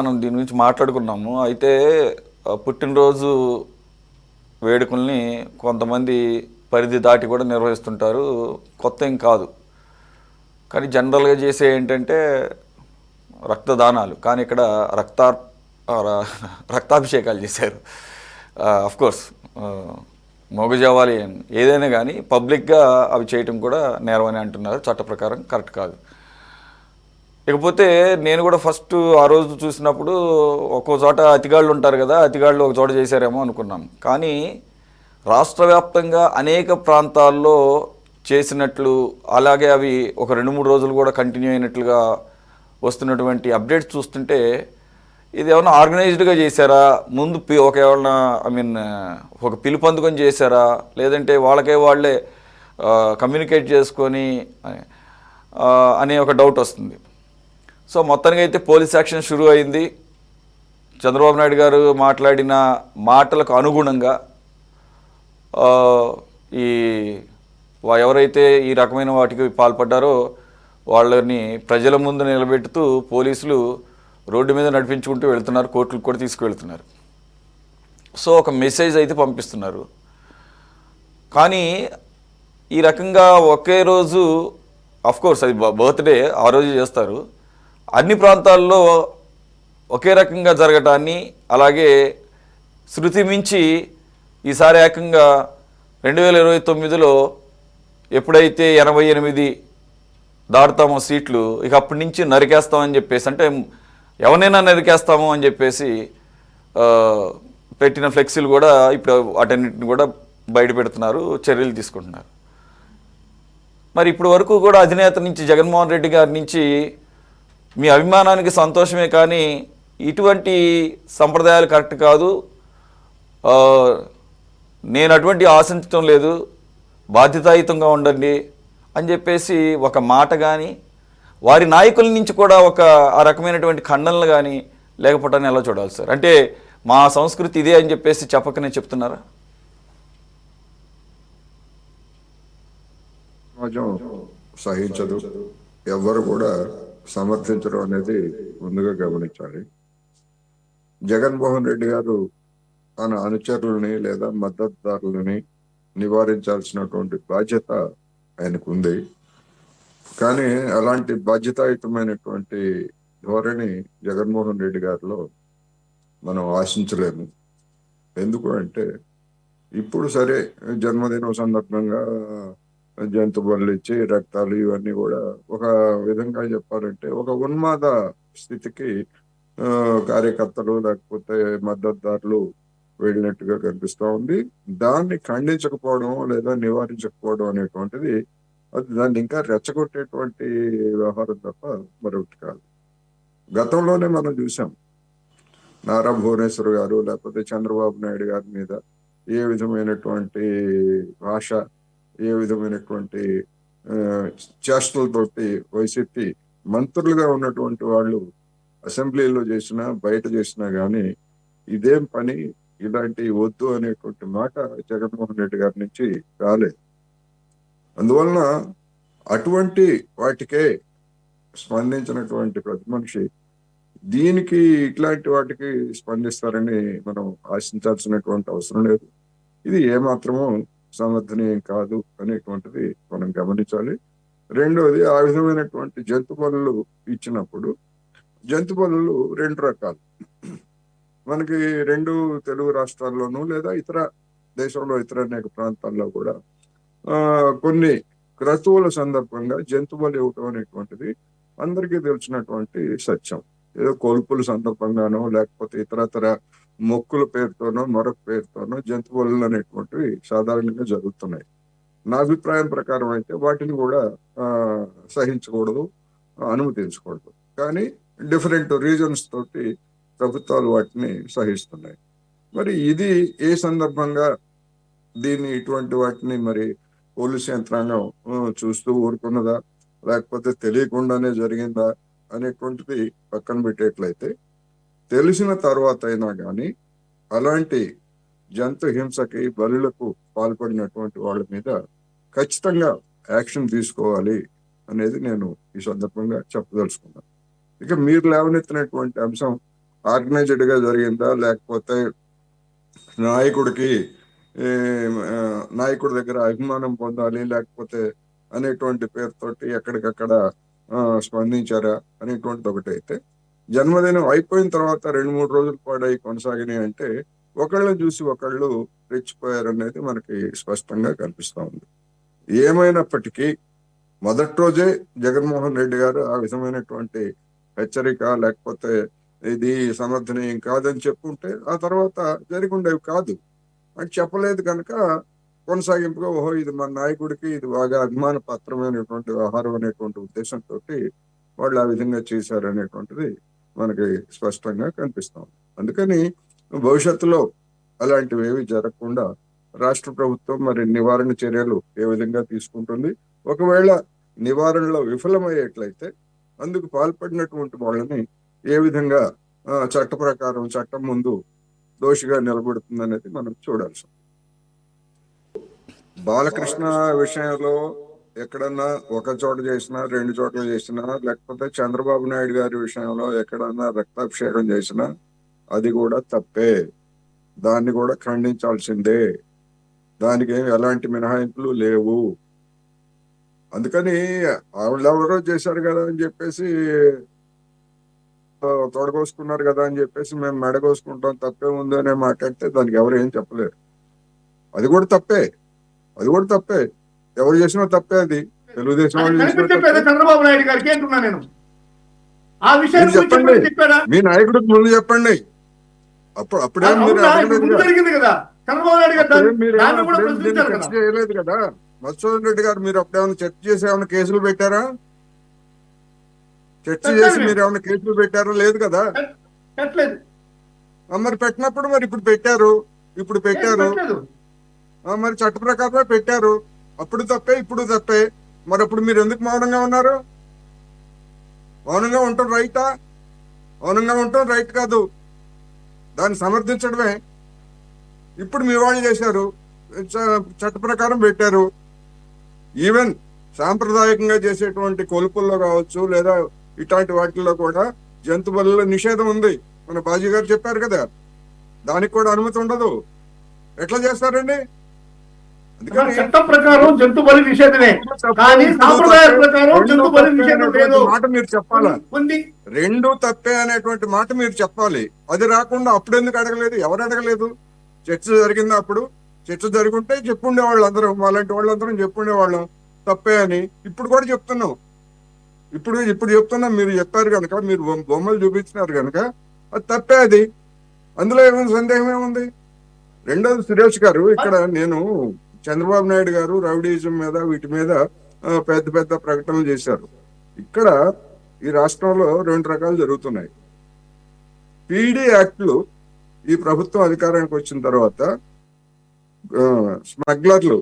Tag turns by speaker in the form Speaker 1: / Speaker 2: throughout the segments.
Speaker 1: మనం దీని గురించి మాట్లాడుకున్నాము. అయితే పుట్టినరోజు వేడుకల్ని కొంతమంది పరిధి దాటి కూడా నిర్వహిస్తుంటారు. కొత్త ఏం కాదు. కానీ జనరల్గా చేసే ఏంటంటే రక్తదానాలు. కానీ ఇక్కడ రక్తా రక్తాభిషేకాలు చేశారు. కోర్స్ మోగజావాలి ఏదైనా కానీ పబ్లిక్గా అవి చేయటం కూడా నేరం అని అంటున్నారు. చట్ట ప్రకారం కరెక్ట్ కాదు. ఇకపోతే నేను కూడా ఫస్ట్ ఆ రోజు చూసినప్పుడు ఒక్కో చోట అతిగాళ్ళు ఉంటారు కదా, అతిగాళ్ళు ఒక చోట చేశారేమో అనుకున్నాం. కానీ రాష్ట్ర వ్యాప్తంగా అనేక ప్రాంతాల్లో చేసినట్లు, అలాగే అవి ఒక 2-3 రోజులు కూడా కంటిన్యూ అయినట్లుగా వస్తున్నటువంటి అప్డేట్స్ చూస్తుంటే ఇది ఏమన్నా ఆర్గనైజ్డ్గా చేశారా, ముందు ఒక ఏమన్నా ఒక పిలుపు అందుకొని చేశారా, లేదంటే వాళ్ళకే వాళ్ళే కమ్యూనికేట్ చేసుకొని అనే ఒక డౌట్ వస్తుంది. సో మొత్తానికి అయితే పోలీస్ యాక్షన్ షురూ అయింది. చంద్రబాబు నాయుడు గారు మాట్లాడిన మాటలకు అనుగుణంగా ఈ ఎవరైతే ఈ రకమైన వాటికి పాల్పడ్డారో వాళ్ళని ప్రజల ముందు నిలబెడుతూ పోలీసులు రోడ్డు మీద నడిపించుకుంటూ వెళ్తున్నారు, కోర్టులకు కూడా తీసుకువెళ్తున్నారు. సో ఒక మెసేజ్ అయితే పంపిస్తున్నారు. కానీ ఈ రకంగా ఒకే రోజు, అఫ్కోర్స్ అది బర్త్డే ఆ రోజు చేస్తారు, అన్ని ప్రాంతాల్లో ఒకే రకంగా జరగటాన్ని, అలాగే శృతి మించి ఈసారి ఏకంగా 2029లో ఎప్పుడైతే 88 దాటుతామో సీట్లు, ఇక అప్పటి నుంచి నరికేస్తామని చెప్పేసి, అంటే ఎవరినైనా నరికేస్తాము అని చెప్పేసి పెట్టిన ఫ్లెక్సీలు కూడా ఇప్పుడు వాటన్నిటిని కూడా బయట పెడుతున్నారు, చర్యలు తీసుకుంటున్నారు. మరి ఇప్పటి వరకు కూడా అధినేత నుంచి, జగన్మోహన్ రెడ్డి గారి నుంచి మీ అభిమానానికి సంతోషమే, కానీ ఇటువంటి సంప్రదాయాలు కరెక్ట్ కాదు, నేను అటువంటి ఆశించడం లేదు, బాధ్యతాయుతంగా ఉండండి అని చెప్పేసి ఒక మాట కానీ, వారి నాయకుల నుంచి కూడా ఆ రకమైనటువంటి ఖండనలు కానీ లేకపోవటాన్ని ఎలా చూడాలి సార్? అంటే మా సంస్కృతి ఇదే అని చెప్పేసి చెప్పకనే చెప్తున్నారా?
Speaker 2: సమాజం సహించదు, ఎవరు కూడా సమర్థించడం అనేది ముందుగా గమనించాలి. జగన్మోహన్ రెడ్డి గారు తన అనుచరులని లేదా మద్దతుదారులని నివారించాల్సినటువంటి బాధ్యత ఆయనకు ఉంది. కానీ అలాంటి బాధ్యతాయుతమైనటువంటి ధోరణి జగన్మోహన్ రెడ్డి గారిలో మనం ఆశించలేము. ఎందుకు అంటే ఇప్పుడు సరే జన్మదినం సందర్భంగా జంతు బలులు ఇచ్చి రక్తాలు ఇవన్నీ కూడా ఒక విధంగా చెప్పాలంటే ఒక ఉన్మాద స్థితికి కార్యకర్తలు లేకపోతే మద్దతుదారులు వెళ్ళినట్టుగా కనిపిస్తూ ఉంది. దాన్ని ఖండించకపోవడం లేదా నివారించకపోవడం అనేటువంటిది దాన్ని ఇంకా రెచ్చగొట్టేటువంటి వ్యవహారం తప్ప మరొకటి కాదు. గతంలోనే మనం చూసాం, నారా భువనేశ్వర్ గారు లేకపోతే చంద్రబాబు నాయుడు గారి మీద ఏ విధమైనటువంటి భాష, ఏ విధమైనటువంటి చేష్టలతోటి వైసీపీ మంత్రులుగా ఉన్నటువంటి వాళ్ళు అసెంబ్లీలో చేసినా బయట చేసినా కానీ ఇదేం పని, ఇలాంటి వద్దు అనేటువంటి మాట జగన్మోహన్ రెడ్డి గారి నుంచి రాలేదు. అందువలన అటువంటి వాటికే స్పందించినటువంటి ప్రతి మనిషి దీనికి ఇట్లాంటి వాటికి స్పందిస్తారని మనం ఆశించాల్సినటువంటి అవసరం లేదు. ఇది ఏమాత్రమూ సమర్థనీయం కాదు అనేటువంటిది మనం గమనించాలి. రెండోది, ఆ విధమైనటువంటి జంతు బలులు ఇచ్చినప్పుడు జంతు బలులు 2 రకాలు. మనకి 2 తెలుగు రాష్ట్రాల్లోనూ లేదా ఇతర దేశంలో ఇతర అనేక ప్రాంతాల్లో కూడా కొన్ని క్రతువుల సందర్భంగా జంతు బలి ఇవ్వటం అనేటువంటిది అందరికీ తెలిసినటువంటి సత్యం. ఏదో కొలుపుల సందర్భంగానో లేకపోతే ఇతరతర మొక్కుల పేరుతోనో మరొక పేరుతోనో జంతు బలులు అనేటువంటివి సాధారణంగా జరుగుతున్నాయి. నా అభిప్రాయం ప్రకారం అయితే వాటిని కూడా సహించకూడదు, అనుమతించకూడదు. కానీ డిఫరెంట్ రీజన్స్ తోటి ప్రభుత్వాలు వాటిని సహిస్తున్నాయి. మరి ఇది ఏ సందర్భంగా దీన్ని ఇటువంటి వాటిని మరి పోలీసు యంత్రాంగం చూస్తూ ఊరుకున్నదా లేకపోతే తెలియకుండానే జరిగిందా అనేటువంటిది పక్కన పెట్టేట్లయితే, తెలిసిన తర్వాత అయినా కానీ అలాంటి జంతు హింసకి బలులకు పాల్పడినటువంటి వాళ్ళ మీద ఖచ్చితంగా యాక్షన్ తీసుకోవాలి అనేది నేను ఈ సందర్భంగా చెప్పదలుచుకున్నాను. ఇక మీరు లేవనెత్తినటువంటి అంశం ఆర్గనైజ్డ్ గా జరిగిందా, లేకపోతే నాయకుడికి ఏ, ఆ, నాయకుడి దగ్గర అభిమానం పొందాలి లేకపోతే అనేటువంటి పేరుతోటి ఎక్కడికక్కడ స్పందించారా అనేటువంటిది ఒకటైతే, జన్మదినం అయిపోయిన తర్వాత 2-3 రోజుల పాటు అయి కొనసాగినాయి అంటే ఒకళ్ళని చూసి ఒకళ్ళు రెచ్చిపోయారనేది మనకి స్పష్టంగా కనిపిస్తా ఉంది. ఏమైనప్పటికీ మొదటి రోజే జగన్మోహన్ రెడ్డి గారు ఆ విధమైనటువంటి హెచ్చరిక లేకపోతే ఇది సమర్థనీయం కాదని చెప్పుంటే ఆ తర్వాత జరిగి ఉండేవి కాదు. అని చెప్పలేదు కనుక కొనసాగింపుగా ఓహో ఇది మన నాయకుడికి ఇది బాగా అభిమాన పాత్రమైనటువంటి వ్యవహారం అనేటువంటి ఉద్దేశంతో వాళ్ళు ఆ విధంగా చేశారు అనేటువంటిది మనకి స్పష్టంగా కనిపిస్తాం. అందుకని భవిష్యత్తులో అలాంటివి ఏవి జరగకుండా రాష్ట్ర ప్రభుత్వం మరి నివారణ చర్యలు ఏ విధంగా తీసుకుంటుంది, ఒకవేళ నివారణలో విఫలమయ్యేట్లయితే అందుకు పాల్పడినటువంటి వాళ్ళని ఏ విధంగా చట్ట ప్రకారం చట్టం ముందు దోషిగా నిలబడుతుంది అనేది మనం చూడాల్సి ఉంది. బాలకృష్ణ విషయంలో ఎక్కడన్నా ఒక చోట చేసినా 2 చోట్ల చేసినా లేకపోతే చంద్రబాబు నాయుడు గారి విషయంలో ఎక్కడన్నా రక్తాభిషేకం చేసినా అది కూడా తప్పే, దాన్ని కూడా ఖండించాల్సిందే, దానికి ఏమి ఎలాంటి మినహాయింపులు లేవు. అందుకని వాళ్ళెవరో చేశారు కదా అని చెప్పేసి తొడగోసుకున్నారు కదా అని చెప్పేసి మేము మెడగోసుకుంటాం తప్పే ఉంది అనే మాట్లాడితే దానికి ఎవరు ఏం చెప్పలేరు. అది కూడా తప్పే, అది కూడా తప్పే, ఎవరు చేసినా తప్పే. అది తెలుగుదేశం వాళ్ళు చేసినా తప్పే.
Speaker 3: చంద్రబాబు నాయుడు గారికి అంటున్నా నేను ఆ విషయం
Speaker 2: చెప్పండి, మీ నాయకుడికి ముందు చెప్పండి. అప్పుడే మీరు
Speaker 3: జరిగింది కదా, చంద్రబాబు నాయుడు గారు
Speaker 2: చర్చ చేయలేదు కదా. మధుసూదన్ రెడ్డి గారు మీరు అప్పుడేమైనా చర్చ చేసి ఏమైనా కేసులు పెట్టారా? చర్చ చేసి మీరు ఏమైనా కేసులు పెట్టారా? లేదు కదా. మరి పెట్టినప్పుడు మరి ఇప్పుడు పెట్టారు, ఇప్పుడు పెట్టారు, మరి చట్ట ప్రకారమే పెట్టారు. అప్పుడు తప్పే, ఇప్పుడు తప్పే. మరి అప్పుడు మీరు ఎందుకు మౌనంగా ఉన్నారు? మౌనంగా ఉండటం రైటా? మౌనంగా ఉండటం రైట్ కాదు, దాన్ని సమర్థించడమే. ఇప్పుడు మీ వాళ్ళు చేశారు, చట్ట ప్రకారం పెట్టారు. ఈవెన్ సాంప్రదాయకంగా చేసేటువంటి కొలుపుల్లో కావచ్చు లేదా ఇట్లాంటి వాటిల్లో కూడా జంతు బలుల నిషేధం ఉంది. మన బాజీ గారు చెప్పారు కదా, దానికి కూడా అనుమతి ఉండదు. ఎట్లా చేస్తారండి? అందుకని
Speaker 3: చట్టం ప్రకారం జంతు బలి నిషేధమే, కానీ సాంప్రదాయ ప్రకారం జంతు బలి నిషేధం లేదు
Speaker 2: మాట మీరు చెప్పాలా? రెండు తప్పే అనేటువంటి మాట మీరు చెప్పాలి. అది రాకుండా అప్పుడు ఎందుకు అడగలేదు? ఎవరు అడగలేదు? చర్చ జరిగిందా? అప్పుడు చర్చ జరుగుంటే చెప్పుండే వాళ్ళు అందరం, అలాంటి వాళ్ళందరం చెప్పుండేవాళ్ళం తప్పే అని. ఇప్పుడు కూడా చెప్తున్నాం, ఇప్పుడు చెప్తున్నాం. మీరు చెప్పారు కనుక, మీరు బొమ్మలు చూపించినారు కనుక అది తప్పే. అది అందులో ఏమైనా సందేహం ఏముంది? రెండోది, సురేష్ గారు, ఇక్కడ నేను చంద్రబాబు నాయుడు గారు రౌడీజం మీద వీటి మీద పెద్ద పెద్ద ప్రకటనలు చేశారు. ఇక్కడ ఈ రాష్ట్రంలో 2 రకాలు జరుగుతున్నాయి. పీడీ యాక్ట్లు ఈ ప్రభుత్వం అధికారానికి వచ్చిన తర్వాత స్మగ్లర్లు,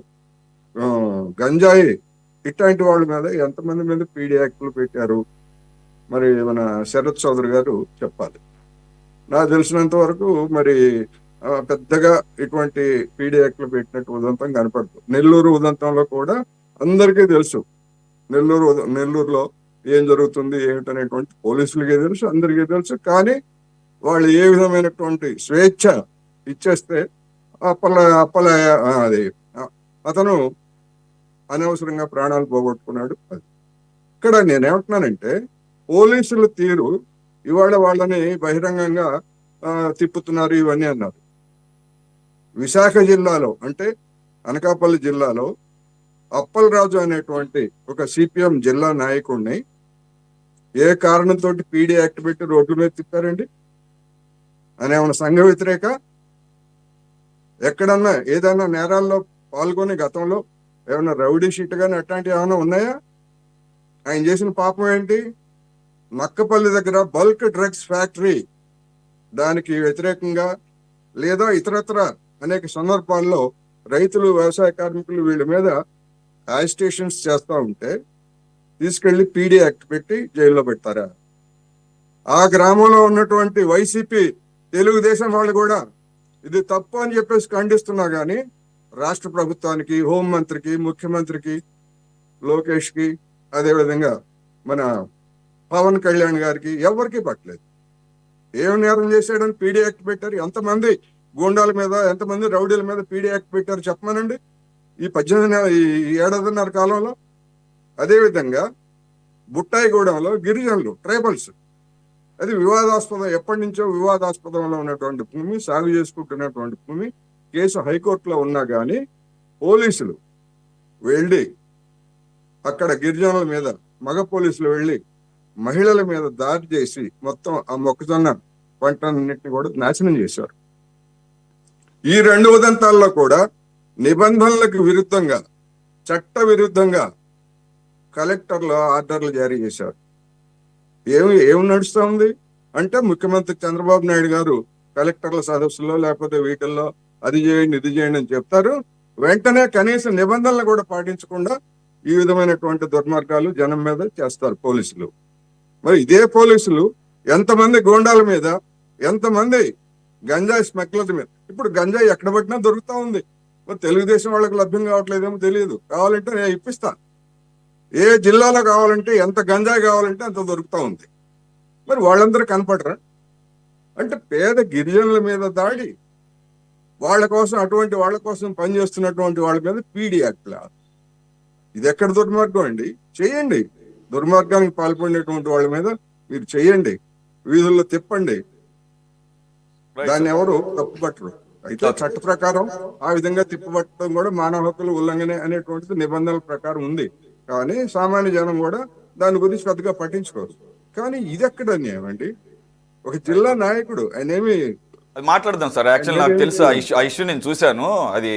Speaker 2: గంజాయి ఇట్లాంటి వాళ్ళ మీద ఎంతమంది మీద పీడీ యాక్ట్లు పెట్టారు మరి మన శరత్ చౌదరి గారు చెప్పాలి. నాకు తెలిసినంత వరకు మరి పెద్దగా ఇటువంటి పీడీ యాక్ట్లు పెట్టినట్టు ఉదంతం కనపడదు. నెల్లూరు ఉదంతంలో కూడా అందరికీ తెలుసు, నెల్లూరులో ఏం జరుగుతుంది ఏమిటనేటువంటి పోలీసులకే తెలుసు, అందరికీ తెలుసు. కానీ వాళ్ళు ఏ విధమైనటువంటి స్వేచ్ఛ ఇచ్చేస్తే అది అతను అనవసరంగా ప్రాణాలు పోగొట్టుకున్నాడు. ఇక్కడ నేనేమంటున్నానంటే, పోలీసుల తీరు ఇవాళ వాళ్ళని బహిరంగంగా తిప్పుతున్నారు ఇవన్నీ అన్నారు. విశాఖ జిల్లాలో అంటే అనకాపల్లి జిల్లాలో అప్పలరాజు అనేటువంటి ఒక సిపిఎం జిల్లా నాయకుడిని ఏ కారణంతో పీడీ యాక్ట్ పెట్టి రోడ్ల మీద తిప్పారండి? అని ఏమైనా సంఘ వ్యతిరేక? ఎక్కడన్నా ఏదైనా నేరాల్లో పాల్గొని గతంలో ఏమైనా రౌడీ షీట్ కానీ అట్లాంటివి ఏమైనా ఉన్నాయా? ఆయన చేసిన పాపం ఏంటి? నక్కపల్లి దగ్గర బల్క్ డ్రగ్స్ ఫ్యాక్టరీ, దానికి వ్యతిరేకంగా లేదా ఇతరత్ర అనేక సందర్భాల్లో రైతులు, వ్యవసాయ కార్మికులు వీళ్ళ మీద యాజిటేషన్స్ చేస్తూ ఉంటే తీసుకెళ్లి పీడీ యాక్ట్ పెట్టి జైల్లో పెడతారా? ఆ గ్రామంలో ఉన్నటువంటి వైసీపీ తెలుగుదేశం వాళ్ళు కూడా ఇది తప్పు అని చెప్పేసి ఖండిస్తున్నా కానీ రాష్ట్ర ప్రభుత్వానికి, హోంమంత్రికి, ముఖ్యమంత్రికి, లోకేష్కి, అదేవిధంగా మన పవన్ కళ్యాణ్ గారికి ఎవరికి పట్టలేదు. ఏం నేరం చేశాడని పీడీ యాక్ట్ పెట్టారు? ఎంతమంది గూండాల మీద, ఎంతమంది రౌడీల మీద పీడీ యాక్ట్ పెట్టారు చెప్పమనండి ఈ 18 ఏడాదిన్నర కాలంలో. అదేవిధంగా బుట్టాయిగూడెంలో గిరిజనులు, ట్రైబల్స్, అది వివాదాస్పదం, ఎప్పటి నుంచో వివాదాస్పదంలో ఉన్నటువంటి భూమి, సాగు చేసుకుంటున్నటువంటి భూమి, కేసు హైకోర్టులో ఉన్నా కానీ పోలీసులు వెళ్ళి అక్కడ గిరిజనుల మీద, మగ పోలీసులు వెళ్ళి మహిళల మీద దాడి చేసి మొత్తం ఆ మొక్కజొన్న పంటన్నిటిని కూడా నాశనం చేశారు. ఈ 2 ఉదంతాల్లో కూడా నిబంధనలకు విరుద్ధంగా, చట్ట విరుద్ధంగా కలెక్టర్లు ఆర్డర్లు జారీ చేశారు. ఏమి నడుస్తూ ఉంది అంటే, ముఖ్యమంత్రి చంద్రబాబు నాయుడు గారు కలెక్టర్ల సదస్సులో లేకపోతే వీటిల్లో అది చేయండి ఇది చేయండి అని చెప్తారు. వెంటనే కనీస నిబంధనలు కూడా పాటించకుండా ఈ విధమైనటువంటి దుర్మార్గాలు జనం మీద చేస్తారు పోలీసులు. మరి ఇదే పోలీసులు ఎంతమంది గోండాల మీద, ఎంతమంది గంజాయి స్మగ్లర్ల మీద, ఇప్పుడు గంజాయి ఎక్కడ పట్టినా దొరుకుతా ఉంది. మరి తెలుగుదేశం వాళ్ళకి లభ్యం కావట్లేదేమో తెలియదు. కావాలంటే నేను ఇప్పిస్తా. ఏ జిల్లాలో కావాలంటే, ఎంత గంజాయి కావాలంటే అంత దొరుకుతా ఉంది. మరి వాళ్ళందరూ కనపడరా? అంటే పేద గిరిజనుల మీద దాడి, వాళ్ళ కోసం, అటువంటి వాళ్ళ కోసం పనిచేస్తున్నటువంటి వాళ్ళ మీద పీడీ యాక్ట్లా? ఇది ఎక్కడ దుర్మార్గం అండి? చేయండి, దుర్మార్గానికి పాల్పడినటువంటి వాళ్ళ మీద మీరు చేయండి, వీధుల్లో తిప్పండి, దాన్ని ఎవరు తప్పుపట్టరు. అయితే చట్ట ప్రకారం ఆ విధంగా తిప్పబట్టడం కూడా మానవ హక్కుల ఉల్లంఘనే అనేటువంటిది నిబంధనల ప్రకారం ఉంది. కానీ సామాన్య జనం కూడా దాని గురించి పెద్దగా పట్టించుకోరు. కానీ ఇది ఎక్కడ అన్యాయం అండి? ఒక జిల్లా నాయకుడు, ఆయనేమి
Speaker 1: అది మాట్లాడదాం సార్. యాక్చువల్ నాకు తెలుసు ఆ ఇష్యూ నేను చూశాను. అది